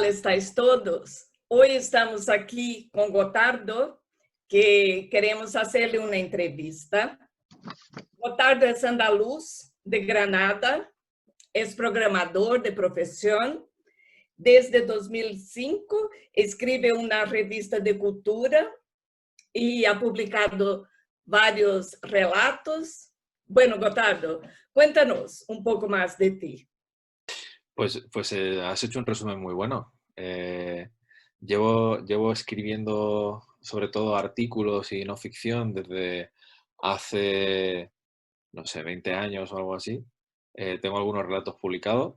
estáis todos? Hoy estamos aquí con Gotardo, que queremos hacerle una entrevista. Gotardo es andaluz de Granada, es programador de profesión. Desde 2005 escribe una revista de cultura y ha publicado varios relatos. Bueno, Gotardo, cuéntanos un poco más de ti. Pues has hecho un resumen muy bueno. Llevo escribiendo sobre todo artículos y no ficción desde hace, no sé, 20 años o algo así. Tengo algunos relatos publicados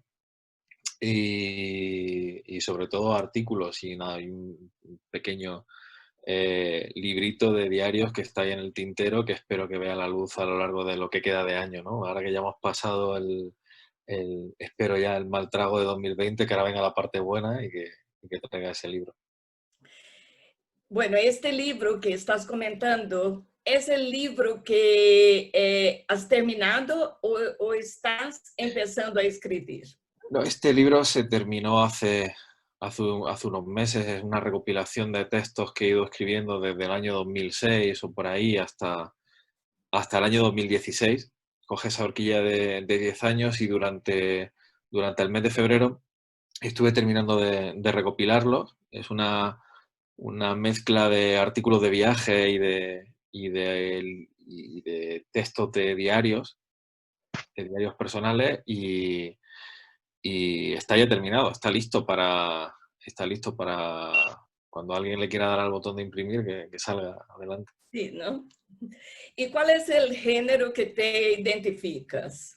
y sobre todo artículos y nada, y un pequeño librito de diarios que está ahí en el tintero que espero que vea la luz a lo largo de lo que queda de año, ¿no? Ahora que ya hemos pasado espero ya el mal trago de 2020, que ahora venga la parte buena y que traiga ese libro. Bueno, este libro que estás comentando, ¿es el libro que has terminado o estás empezando a escribir? No, este libro se terminó hace unos meses. Es una recopilación de textos que he ido escribiendo desde el año 2006 o por ahí hasta el año 2016. Coge esa horquilla de 10 años y durante el mes de febrero estuve terminando de recopilarlos. Es una mezcla de artículos de viaje y de textos de diarios personales y está ya terminado, está listo para cuando alguien le quiera dar al botón de imprimir que salga adelante. Sí, ¿no? ¿Y cuál es el género que te identificas?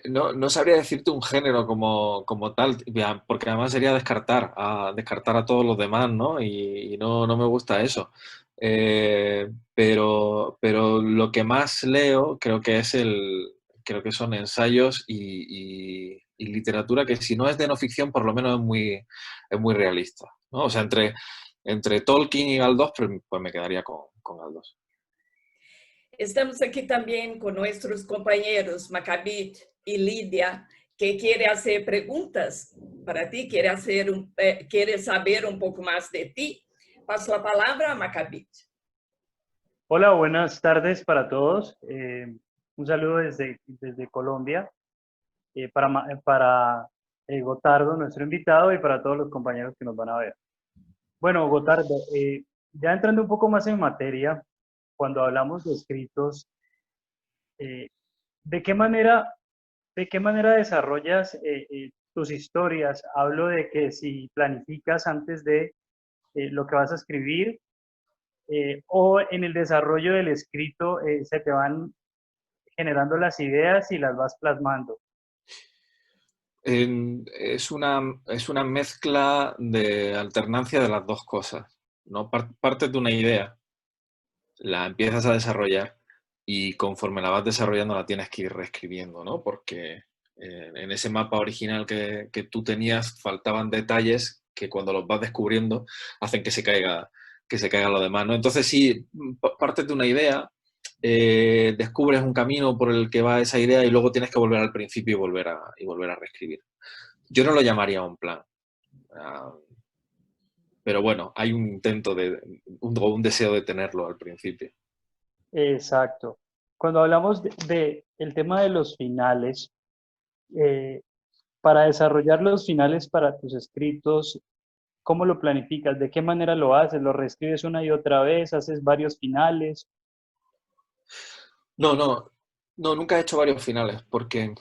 No sabría decirte un género como tal, porque además sería descartar a todos los demás, ¿no? Y no me gusta eso. Pero lo que más leo creo que son ensayos y literatura que si no es de no ficción, por lo menos es muy realista, ¿no? O sea, entre Tolkien y Galdós, pues me quedaría con Galdós. Estamos aquí también con nuestros compañeros Macabit y Lidia, que quiere hacer preguntas para ti, quiere saber un poco más de ti. Paso la palabra a Macabit. Hola, buenas tardes para todos. Un saludo desde Colombia para Gotardo, nuestro invitado, y para todos los compañeros que nos van a ver. Bueno, Gotardo, ya entrando un poco más en materia, cuando hablamos de escritos, eh, ¿de qué manera desarrollas tus historias? Hablo de que si planificas antes de lo que vas a escribir, o en el desarrollo del escrito se te van generando las ideas y las vas plasmando. Es una mezcla de alternancia de las dos cosas, ¿no? Partes de una idea, la empiezas a desarrollar y conforme la vas desarrollando la tienes que ir reescribiendo, ¿no? Porque en ese mapa original que tú tenías faltaban detalles que cuando los vas descubriendo hacen que se caiga lo demás, ¿no? Entonces sí, partes de una idea, descubres un camino por el que va esa idea y luego tienes que volver al principio y volver a reescribir. Yo no lo llamaría un plan, pero bueno, hay un intento o un deseo de tenerlo al principio. Exacto. Cuando hablamos de el tema de los finales, eh, para desarrollar los finales para tus escritos, ¿cómo lo planificas? ¿De qué manera lo haces? ¿Lo reescribes una y otra vez? ¿Haces varios finales? No, no, no, nunca he hecho varios finales porque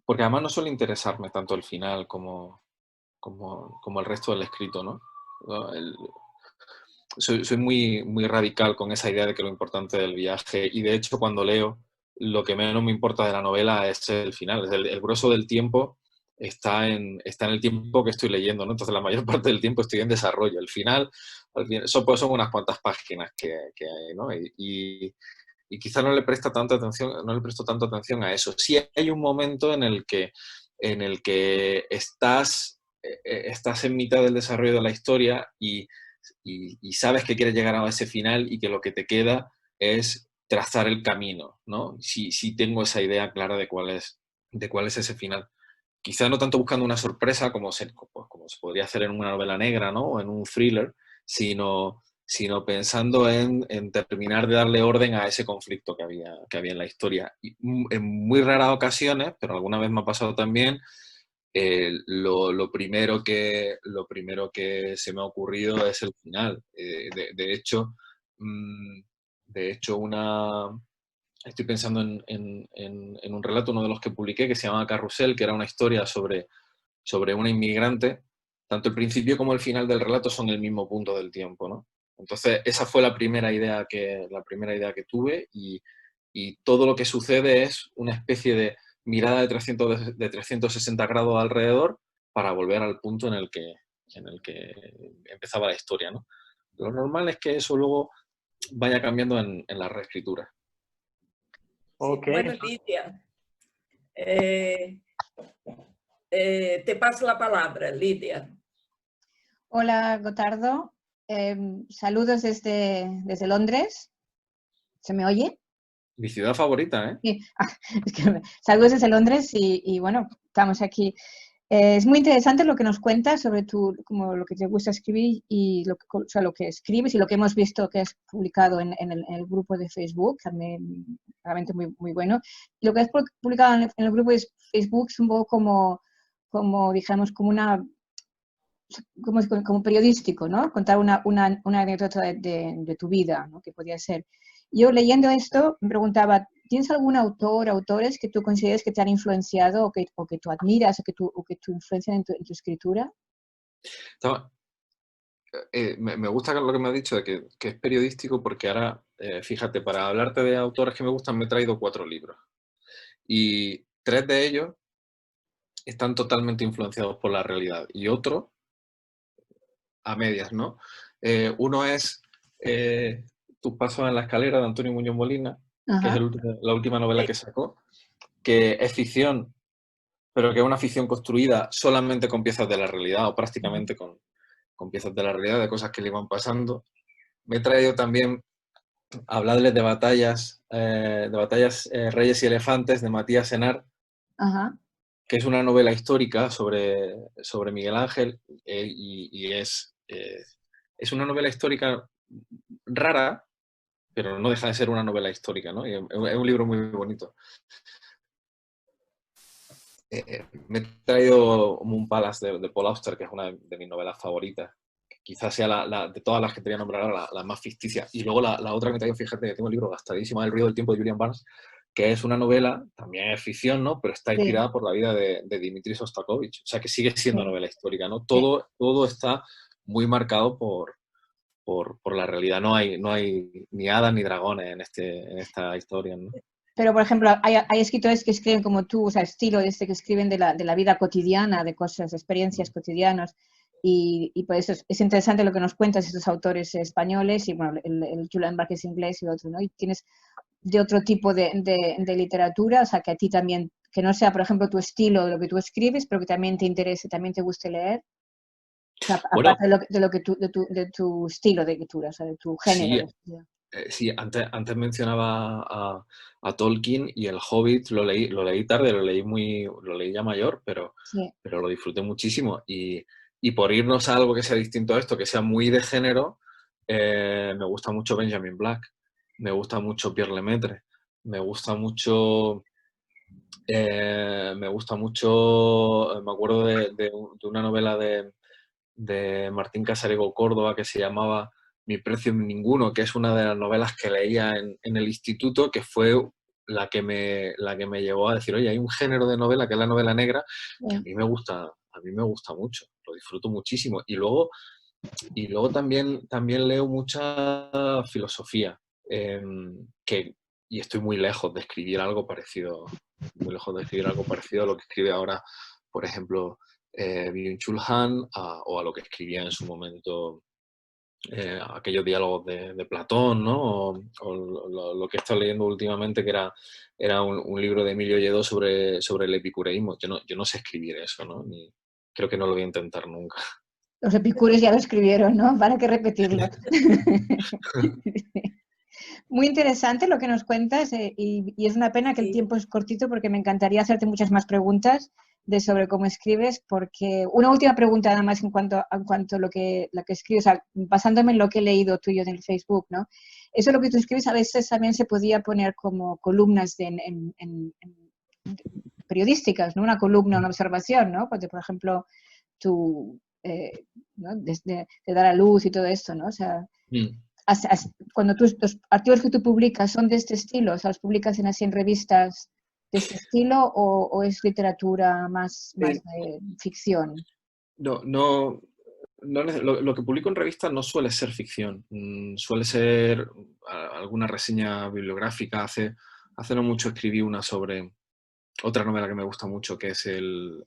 además no suele interesarme tanto el final como el resto del escrito, ¿no? ¿No? Soy muy, muy radical con esa idea de que lo importante del viaje, y de hecho cuando leo, lo que menos me importa de la novela es el final. El grueso del tiempo está en el tiempo que estoy leyendo, ¿no? Entonces la mayor parte del tiempo estoy en desarrollo. El final, eso pues son unas cuantas páginas que hay, ¿no? Y quizá no le presto tanta atención a eso. Sí hay un momento en el que estás en mitad del desarrollo de la historia y sabes que quieres llegar a ese final y que lo que te queda es trazar el camino, ¿no? Sí tengo esa idea clara de cuál es ese final. quizá no tanto buscando una sorpresa como se podría hacer en una novela negra, ¿no? O en un thriller, sino pensando en terminar de darle orden a ese conflicto que había en la historia. Y en muy raras ocasiones, pero alguna vez me ha pasado también, lo primero que se me ha ocurrido es el final. De hecho, estoy pensando en un relato, uno de los que publiqué, que se llama Carrusel, que era una historia sobre una inmigrante. Tanto el principio como el final del relato son el mismo punto del tiempo, ¿no? Entonces, esa fue la primera idea que tuve, y todo lo que sucede es una especie de mirada de 360 grados alrededor para volver al punto en el que empezaba la historia, ¿no? Lo normal es que eso luego vaya cambiando en la reescritura. Sí, Ok. bueno, Lidia, te paso la palabra, Lidia. Hola, Gotardo. Saludos desde Londres. ¿Se me oye? Mi ciudad favorita, ¿eh? Sí. Saludos desde Londres y bueno, estamos aquí. Es muy interesante lo que nos cuentas sobre como lo que te gusta escribir y lo que escribes y lo que hemos visto que has publicado en el grupo de Facebook, también realmente muy, muy bueno. Y lo que has publicado en el grupo de Facebook es un poco como digamos, como periodístico, ¿no? Contar una anécdota de tu vida, ¿no? Que podía ser. Yo leyendo esto me preguntaba, ¿tienes algún autor, autores que tú consideres que te han influenciado o que tú admiras o que tú influencian en tu escritura? Me gusta lo que me has dicho de que es periodístico, porque ahora, fíjate, para hablarte de autores que me gustan, me he traído 4 libros. Y 3 de ellos están totalmente influenciados por la realidad. Y otro, a medias, ¿no? Uno es Tus pasos en la escalera, de Antonio Muñoz Molina, que es la última novela que sacó, que es ficción, pero que es una ficción construida solamente con piezas de la realidad, o prácticamente con piezas de la realidad, de cosas que le iban pasando. Me he traído también Hablarles de batallas, Reyes y Elefantes, de Matías Senar, que es una novela histórica sobre Miguel Ángel, y es una novela histórica rara, pero no deja de ser una novela histórica, ¿no? Y es un libro muy bonito. Me he traído Moon Palace de Paul Auster, que es una de mis novelas favoritas. Quizás sea de todas las que te voy a nombrar ahora, la más ficticia. Y luego la otra que me he traído, fíjate, que tengo un libro gastadísimo, El río del tiempo, de Julian Barnes, que es una novela, también es ficción, ¿no? Pero está inspirada por la vida de Dmitri Shostakovich. O sea, que sigue siendo novela histórica, ¿no? Todo está muy marcado por la realidad. No hay ni hadas ni dragones en esta historia, ¿no? Pero, por ejemplo, hay escritores que escriben como tú, o sea, estilo que escriben de la vida cotidiana, de cosas, experiencias cotidianas, y por eso es interesante lo que nos cuentas estos autores españoles, y bueno, el Julian Barnes es inglés y otro, ¿no? Y tienes de otro tipo de literatura, o sea, que a ti también, que no sea, por ejemplo, tu estilo de lo que tú escribes, pero que también te interese, también te guste leer. O sea, Bueno, aparte de tu estilo de lectura, o sea, de tu género. Sí, antes mencionaba a Tolkien, y El Hobbit lo leí tarde, lo leí ya mayor, pero lo disfruté muchísimo. Y por irnos a algo que sea distinto a esto, que sea muy de género, me gusta mucho Benjamin Black, me gusta mucho Pierre Lemaitre, me gusta mucho, me acuerdo de una novela de Martín Casariego Córdoba que se llamaba Mi precio en ninguno, que es una de las novelas que leía en el instituto, que fue la que me llevó a decir, oye, hay un género de novela que es la novela negra, que a mí me gusta mucho, lo disfruto muchísimo. Y luego también leo mucha filosofía, y estoy muy lejos de escribir algo parecido, a lo que escribe ahora, por ejemplo, Byung-Chul Han, o a lo que escribía en su momento aquellos diálogos de Platón, ¿no? O lo que he estado leyendo últimamente, que era un libro de Emilio Lledó sobre el epicureísmo. Yo no sé escribir eso, ¿no? Creo que no lo voy a intentar nunca. Los epicúreos ya lo escribieron, ¿no? Para que repetirlo. Muy interesante lo que nos cuentas y es una pena que el Sí. tiempo es cortito porque me encantaría hacerte muchas más preguntas sobre cómo escribes, porque una última pregunta nada más en cuanto a lo que escribes, o sea, basándome en lo que he leído tuyo en el Facebook, ¿no? Eso lo que tú escribes a veces también se podía poner como columnas en periodísticas, ¿no? Una columna, una observación, ¿no? Porque, por ejemplo, tú, ¿no? De dar a luz y todo esto, ¿no? O sea, Mm. cuando los artículos que tú publicas son de este estilo, o sea, los publicas así en revistas de este estilo o es literatura más Eh, de ficción. no, no, lo que publico en revistas no suele ser ficción, suele ser alguna reseña bibliográfica. Hace no mucho escribí una sobre otra novela que me gusta mucho, que es el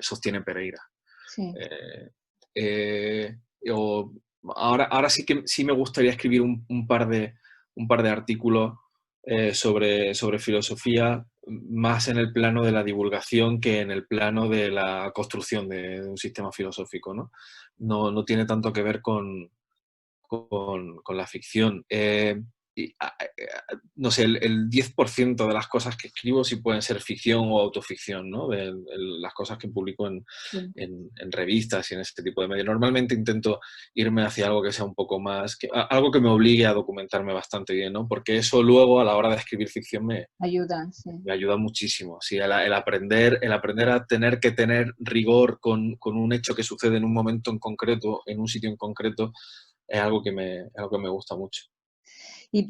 Sostiene Pereira. Sí. Eh, eh, o ahora sí que sí me gustaría escribir un par de artículos sobre filosofía, más en el plano de la divulgación que en el plano de la construcción de un sistema filosófico, ¿no? No tiene tanto que ver con la ficción. No sé, el 10% de las cosas que escribo sí pueden ser ficción o autoficción, ¿no? Las cosas que publico Sí. en revistas y en este tipo de medios. Normalmente intento irme hacia algo que sea un poco más, algo que me obligue a documentarme bastante bien, ¿no? Porque eso luego a la hora de escribir ficción Ayuda, sí. me ayuda muchísimo. Sí, el aprender a tener que tener rigor con un hecho que sucede en un momento en concreto, en un sitio en concreto, es algo que me gusta mucho. Y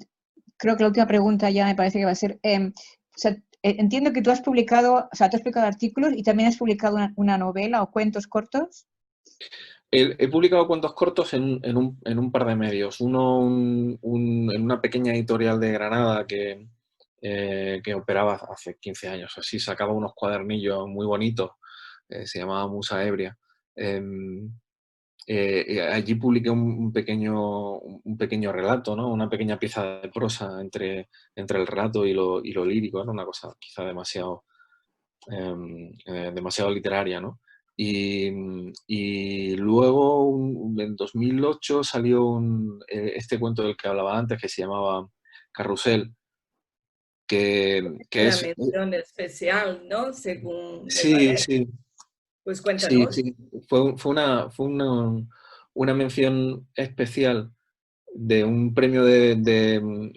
creo que la última pregunta ya me parece que va a ser, o sea, entiendo que tú has publicado, o sea, tú has publicado artículos y también has publicado una novela o cuentos cortos. He publicado cuentos cortos en un par de medios. Uno en una pequeña editorial de Granada que operaba hace 15 años. Así sacaba unos cuadernillos muy bonitos. Se llamaba Musa Ebria. Allí publiqué un pequeño relato, ¿no? Una pequeña pieza de prosa entre el relato y lo lírico. Era una cosa quizá demasiado literaria, ¿no? Y luego, en 2008, salió este cuento del que hablaba antes, que se llamaba Carrusel, que Una es... mención especial, ¿no? Según me Sí, parece. sí, Pues sí, cuéntanos. sí. Fue una mención especial de un premio de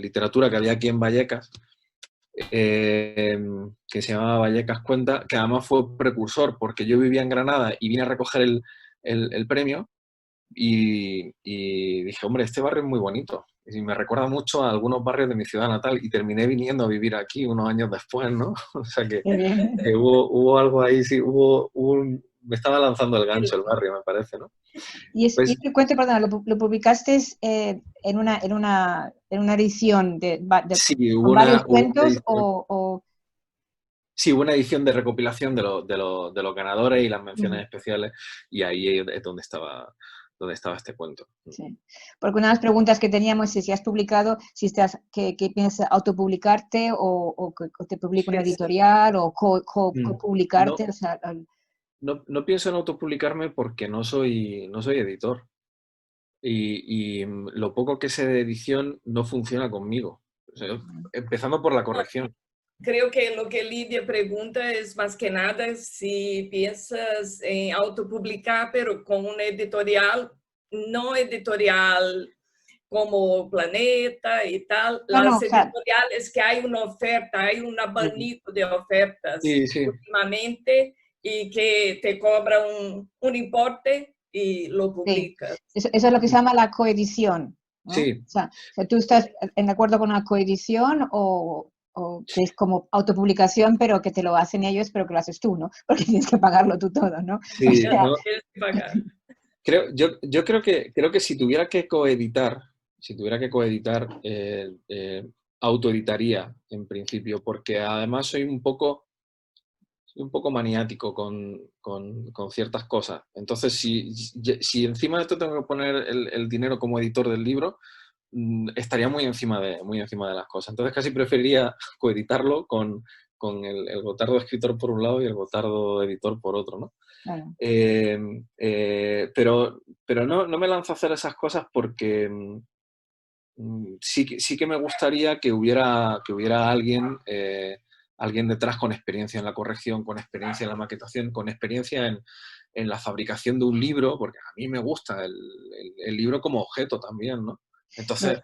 literatura que había aquí en Vallecas, que se llamaba Vallecas Cuenta, que además fue precursor, porque yo vivía en Granada y vine a recoger el premio y dije, hombre, este barrio es muy bonito. Y me recuerda mucho a algunos barrios de mi ciudad natal y terminé viniendo a vivir aquí unos años después, ¿no? O sea que Qué bien. hubo algo ahí, sí, me estaba lanzando el gancho el barrio, me parece, ¿no? Y Pues este cuento, perdón, lo publicaste en una edición sí, con varios hubo una cuentos edición. Sí, hubo una edición de recopilación de los ganadores y las menciones especiales, y ahí es donde estaba este cuento. Sí. Porque una de las preguntas que teníamos es si has publicado, si estás, que piensas autopublicarte o que te publique una Eso. editorial o copublicarte, No, o sea, no pienso en autopublicarme porque no soy editor. Y lo poco que sé de edición no funciona conmigo. O sea, empezando por la corrección. Creo que lo que Lidia pregunta es más que nada si piensas en autopublicar, pero con una editorial, no editorial como Planeta y tal, no, las o sea, editoriales que hay una oferta, hay un abanico de ofertas Sí, sí, últimamente y que te cobra un importe y lo sí. publicas. Eso es lo que se llama la coedición, ¿no? sí. O sea, ¿tú estás en acuerdo con la coedición o que es como autopublicación, pero que te lo hacen ellos, pero que lo haces tú, ¿no? Porque tienes que pagarlo tú todo, ¿no? O Sí, sea, no, Tienes que pagar. yo creo que si tuviera que coeditar, autoeditaría en principio, porque además soy un poco maniático con ciertas cosas. Entonces, si encima de esto tengo que poner el dinero como editor del libro, estaría muy encima de las cosas. Entonces, casi preferiría coeditarlo con el Gotardo escritor por un lado y el Gotardo editor por otro, ¿no? claro. Pero no me lanzo a hacer esas cosas porque sí que me gustaría que hubiera alguien, alguien detrás con experiencia en la corrección, con experiencia en la maquetación, con experiencia en la fabricación de un libro, porque a mí me gusta el libro como objeto también, ¿no? Entonces,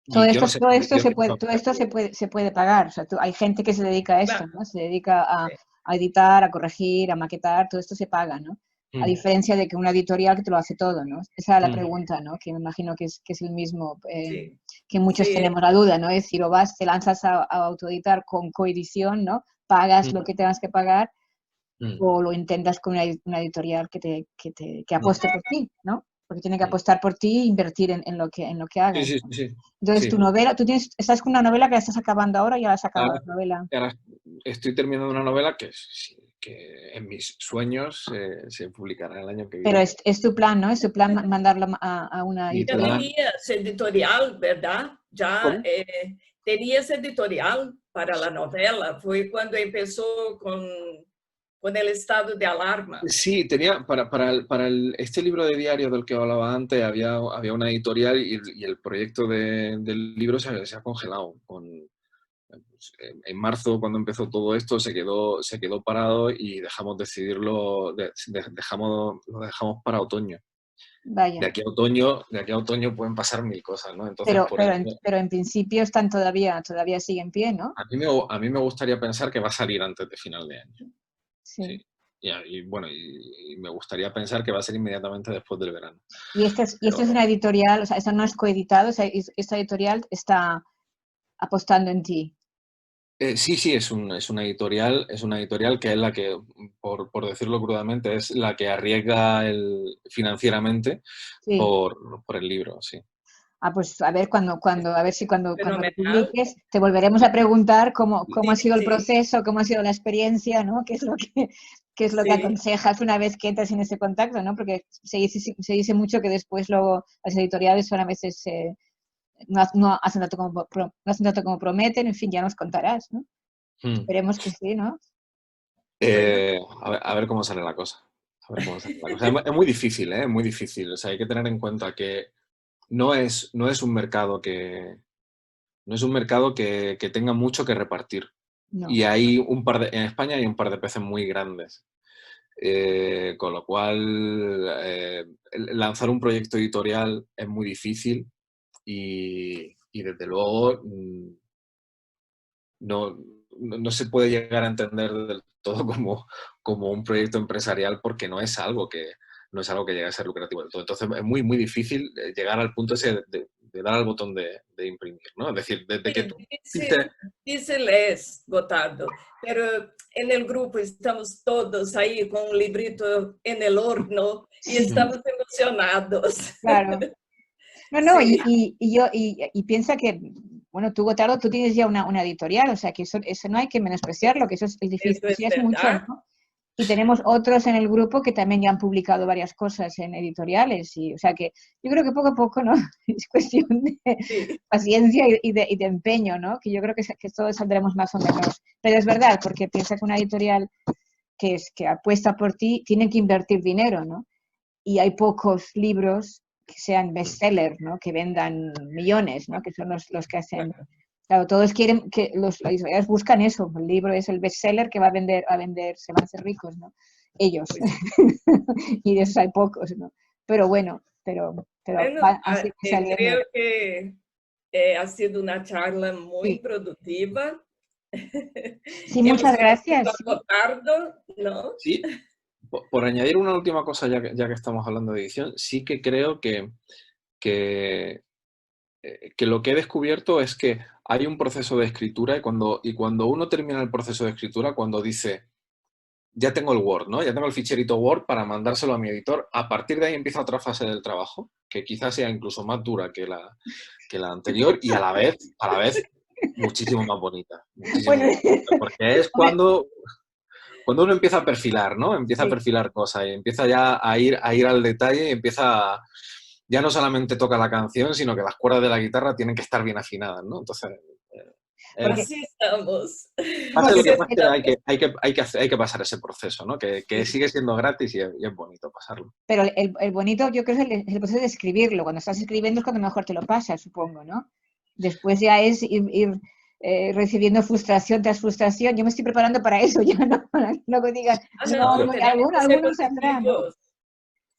Todo y yo esto, no sé, todo esto yo se no puede, todo esto se puede pagar. O sea, hay gente que se dedica a esto, Claro, ¿no? Se dedica sí, a editar, a corregir, a maquetar, todo esto se paga, ¿no? A diferencia de que una editorial que te lo hace todo, ¿no? Esa es la pregunta, ¿no? Que me imagino que es el mismo, sí, que muchos sí, tenemos la duda, ¿no? Es decir, o vas, te lanzas a autoeditar con coedición, ¿no? Pagas lo que tengas que pagar, o lo intentas con una editorial que apueste por ti, ¿no? Porque tiene que apostar por ti e invertir en lo que sí, hagas, sí, ¿no? sí, sí, Entonces, tu sí. novela, estás con una novela que la estás acabando ahora, ya la has acabado Ahora, la novela. ahora estoy terminando una novela que en mis sueños se publicará el año que Pero viene. es tu plan, ¿no? Es tu plan mandarlo a una Mi ya editorial. plan, tenías editorial, ¿verdad? Ya ¿cómo? tenías editorial para la novela. Fue cuando empezó con el estado de alarma. Sí, tenía, este libro de diario del que hablaba antes, había una editorial y el proyecto del libro se ha congelado. Pues, en marzo, cuando empezó todo esto, se quedó parado y dejamos decidirlo, lo dejamos para otoño. Vaya. De aquí a otoño pueden pasar mil cosas, ¿no? Entonces, por eso, Pero en principio están todavía sigue en pie, ¿no? a mí me gustaría pensar que va a salir antes de final de año. Sí. Sí. Bueno, y me gustaría pensar que va a ser inmediatamente después del verano. Y esto es una editorial, o sea, esto no es coeditado, o sea, esta editorial está apostando en ti. Sí, es una editorial que es la que, por decirlo crudamente, es la que arriesga financieramente Sí. por el libro, sí. Pues a ver a ver si cuando lo Fenomenal. publiques te volveremos a preguntar cómo Sí, ha sido el sí, proceso, cómo ha sido la experiencia, ¿no? Qué es lo que sí. aconsejas una vez que entras en ese contacto, ¿no? Porque se dice mucho que después luego las editoriales son a veces no hacen no hacen tanto como prometen, en fin, ya nos contarás, ¿no? Hmm. Esperemos que sí, ¿no? Bueno, A ver cómo sale la cosa. A ver cómo sale la cosa. Es muy difícil, ¿eh? Es muy difícil. O sea, hay que tener en cuenta que no es un mercado que tenga mucho que repartir. No. Y en España hay un par de peces muy grandes. Con lo cual, lanzar un proyecto editorial es muy difícil y desde luego no se puede llegar a entender del todo como un proyecto empresarial porque no es algo que llegue a ser lucrativo del todo. Entonces es muy, muy difícil llegar al punto ese de dar al botón de imprimir, ¿no? Es decir, desde que sí, tú difícil, difícil es, Gotardo, pero en el grupo estamos todos ahí con un librito en el horno y estamos emocionados. Claro. No, Sí, y piensa que, bueno, tú, Gotardo, tú tienes ya una editorial, o sea que eso no hay que menospreciarlo, que eso es difícil, eso eso es ya es mucho, verdad. ¿no? Y tenemos otros en el grupo que también ya han publicado varias cosas en editoriales, y o sea que yo creo que poco a poco, ¿no? Es cuestión de Sí, paciencia y de empeño, ¿no? Que yo creo que todos saldremos más o menos. Pero es verdad, porque piensa que una editorial que apuesta por ti tiene que invertir dinero, ¿no? Y hay pocos libros que sean bestseller, ¿no? Que vendan millones, ¿no? Que son los que hacen. Claro, todos quieren que las editoriales buscan eso. El libro es el bestseller que va a vender, se van a hacer ricos, ¿no? Ellos. pues Y de esos hay pocos, ¿no? Pero bueno, bueno, así creo saliendo. que ha sido una charla muy Sí, productiva. sí, Hemos muchas conocido gracias. a Gotardo, ¿no? Sí, por añadir una última cosa, ya que estamos hablando de edición, sí que creo que lo que he descubierto es que hay un proceso de escritura y cuando uno termina el proceso de escritura, cuando dice, ya tengo el Word, ¿no? Ya tengo el ficherito Word para mandárselo a mi editor, a partir de ahí empieza otra fase del trabajo, que quizás sea incluso más dura que la anterior y a la vez muchísimo más bonita. Muchísimo Bueno, más bonita, porque es hombre, cuando uno empieza a perfilar, ¿no? Empieza a sí. perfilar cosas y empieza ya a ir al detalle y ya no solamente toca la canción, sino que las cuerdas de la guitarra tienen que estar bien afinadas, ¿no? Entonces, Porque- Así estamos. Pase lo que Así pase, estamos. hay que pasar ese proceso, ¿no? Que sigue siendo gratis y es bonito pasarlo. Pero el bonito, yo creo, es el proceso de escribirlo. Cuando estás escribiendo es cuando mejor te lo pasas, supongo, ¿no? Después ya es ir recibiendo frustración tras frustración. Yo me estoy preparando para eso ya, ¿no? Para que luego digan, no, No, tenemos que ser alguno saldrá, ¿no? positivos.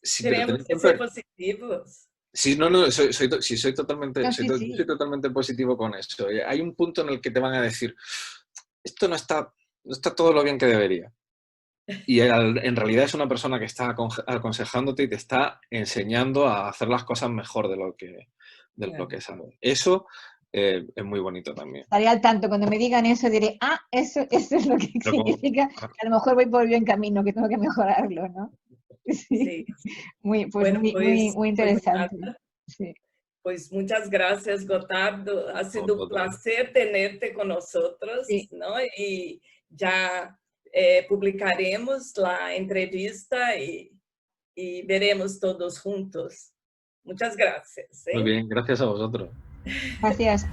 Sí, pero Tenemos ten que en ser cuenta- positivos. Sí, no, soy totalmente, No, sí, sí. soy totalmente positivo con eso. Hay un punto en el que te van a decir, esto no está todo lo bien que debería. Y en realidad es una persona que está aconsejándote y te está enseñando a hacer las cosas mejor de lo que sabe. Eso es muy bonito también. Estaré al tanto. Cuando me digan eso, diré, eso es lo que Pero como- significa que a lo mejor voy por buen camino, que tengo que mejorarlo, ¿no? Sí. Sí. Muy, pues Bueno, muy interesante. nada, Sí. pues muchas gracias, Gotardo. Ha sido un placer tenerte con nosotros, Sí. ¿no? Y ya publicaremos la entrevista y veremos todos juntos. Muchas gracias. Muy bien, gracias a vosotros. Gracias.